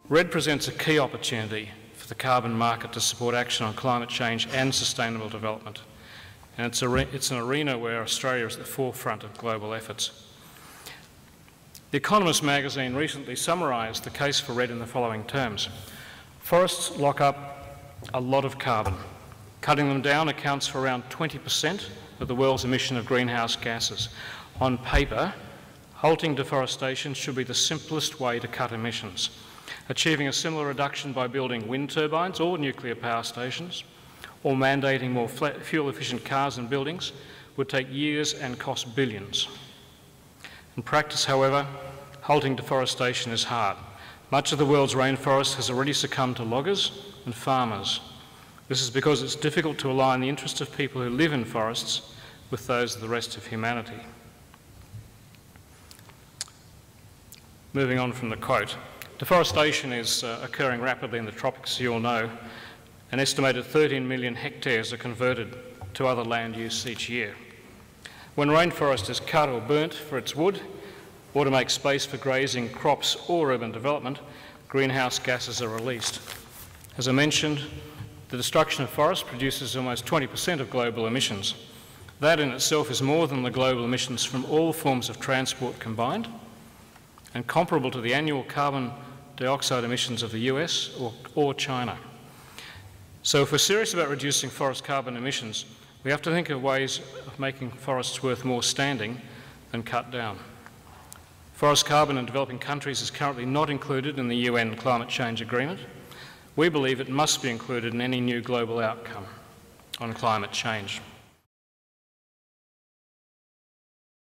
RED presents a key opportunity for the carbon market to support action on climate change and sustainable development. And it's an arena where Australia is at the forefront of global efforts. The Economist magazine recently summarised the case for RED in the following terms. Forests lock up a lot of carbon. Cutting them down accounts for around 20% of the world's emission of greenhouse gases. On paper, halting deforestation should be the simplest way to cut emissions. Achieving a similar reduction by building wind turbines or nuclear power stations, or mandating more fuel-efficient cars and buildings would take years and cost billions. In practice, however, halting deforestation is hard. Much of the world's rainforest has already succumbed to loggers and farmers. This is because it's difficult to align the interests of people who live in forests with those of the rest of humanity. Moving on from the quote, deforestation is occurring rapidly in the tropics, as you all know. An estimated 13 million hectares are converted to other land use each year. When rainforest is cut or burnt for its wood, or to make space for grazing, crops or urban development, greenhouse gases are released. As I mentioned, the destruction of forests produces almost 20% of global emissions. That in itself is more than the global emissions from all forms of transport combined, and comparable to the annual carbon dioxide emissions of the US or China. So if we're serious about reducing forest carbon emissions, we have to think of ways of making forests worth more standing than cut down. Forest carbon in developing countries is currently not included in the UN Climate Change Agreement. We believe it must be included in any new global outcome on climate change.